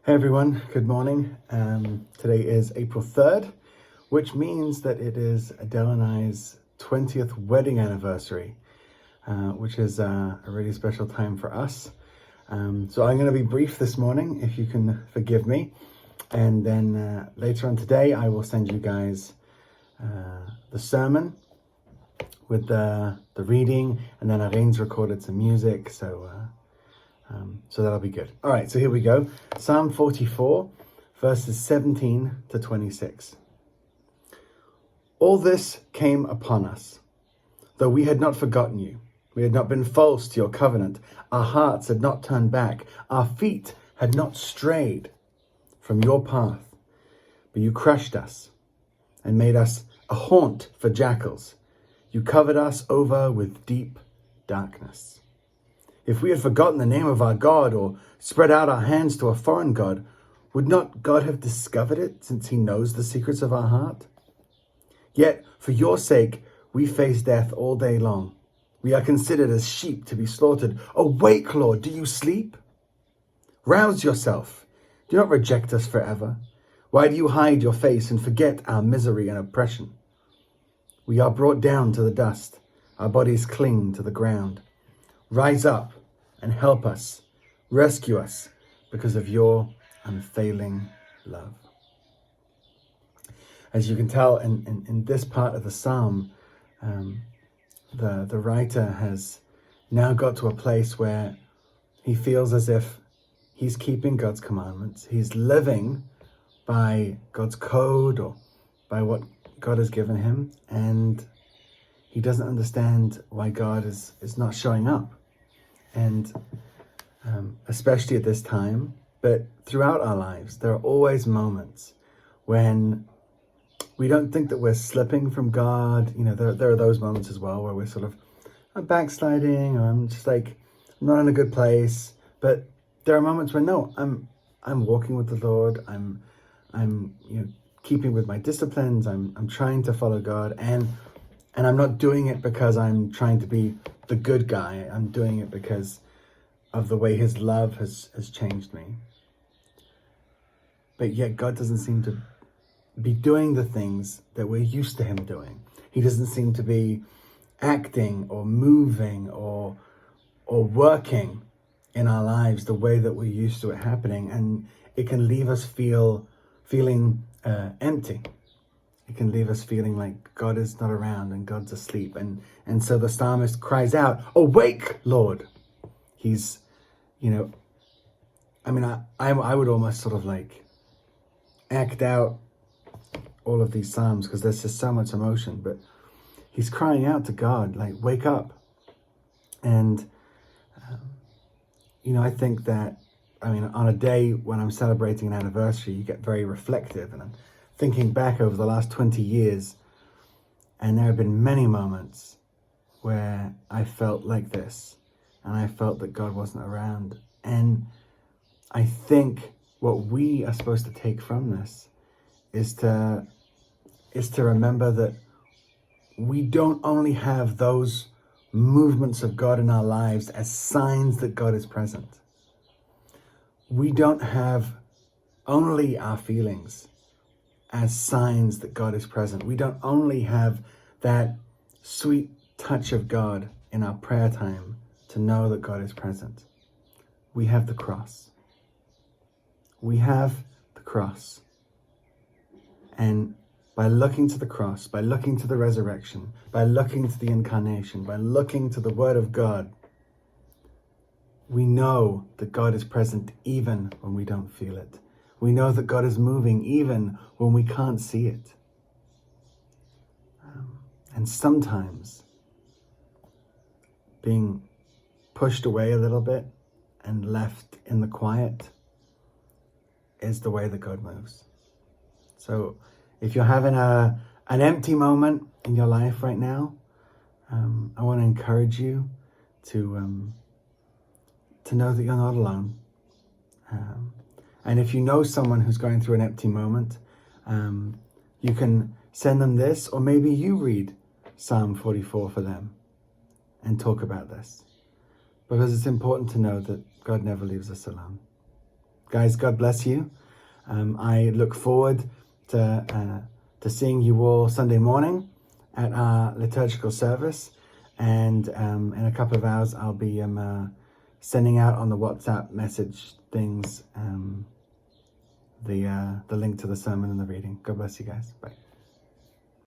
Hey everyone, good morning. Today is April 3rd, which means that it is Adele and I's 20th wedding anniversary, which is a really special time for us. So I'm going to be brief this morning, if you can forgive me. And then later on today, I will send you guys the sermon with the reading, and then Irene's recorded some music, so that'll be good. All right, so here we go. Psalm 44, verses 17 to 26. All this came upon us, though we had not forgotten you. We had not been false to your covenant. Our hearts had not turned back. Our feet had not strayed from your path. But you crushed us and made us a haunt for jackals. You covered us over with deep darkness. If we had forgotten the name of our God or spread out our hands to a foreign God, would not God have discovered it, since he knows the secrets of our heart? Yet for your sake we face death all day long. We are considered as sheep to be slaughtered. Awake, Lord, do you sleep? Rouse yourself. Do not reject us forever. Why do you hide your face and forget our misery and oppression? We are brought down to the dust. Our bodies cling to the ground. Rise up and help us. Rescue us because of your unfailing love. As you can tell in this part of the psalm, the writer has now got to a place where he feels as if he's keeping God's commandments. He's living by God's code or by what God has given him. And he doesn't understand why God is not showing up. And especially at this time, but throughout our lives, there are always moments when we don't think that we're slipping from God. You know, there are those moments as well where we're sort of, I'm backsliding, or I'm just like, I'm not in a good place. But there are moments when no, I'm walking with the Lord. I'm keeping with my disciplines. I'm trying to follow God, and I'm not doing it because I'm trying to be the good guy. I'm doing it because of the way his love has changed me. But yet God doesn't seem to be doing the things that we're used to him doing. He doesn't seem to be acting or moving or working in our lives the way that we're used to it happening. And it can leave us feeling empty. It can leave us feeling like God is not around and God's asleep. And so the psalmist cries out, awake, Lord. He's, I would almost sort of like act out all of these psalms because there's just so much emotion. But he's crying out to God, like, wake up. And, I think that, on a day when I'm celebrating an anniversary, you get very reflective. And I'm thinking back over the last 20 years, and there have been many moments where I felt like this, and I felt that God wasn't around. And I think what we are supposed to take from this is to remember that we don't only have those movements of God in our lives as signs that God is present. We don't have only our feelings as signs that God is present. We don't only have that sweet touch of God in our prayer time to know that God is present. We have the cross. We have the cross. And by looking to the cross, by looking to the resurrection, by looking to the incarnation, by looking to the Word of God, we know that God is present even when we don't feel it. We know that God is moving even when we can't see it. And sometimes being pushed away a little bit and left in the quiet is the way that God moves. So if you're having an empty moment in your life right now, I want to encourage you to know that you're not alone. And if you know someone who's going through an empty moment, you can send them this, or maybe you read Psalm 44 for them and talk about this. Because it's important to know that God never leaves us alone. Guys, God bless you. I look forward to seeing you all Sunday morning at our liturgical service. And in a couple of hours, I'll be sending out on the WhatsApp message things the link to the sermon and the reading. God bless you guys. Bye.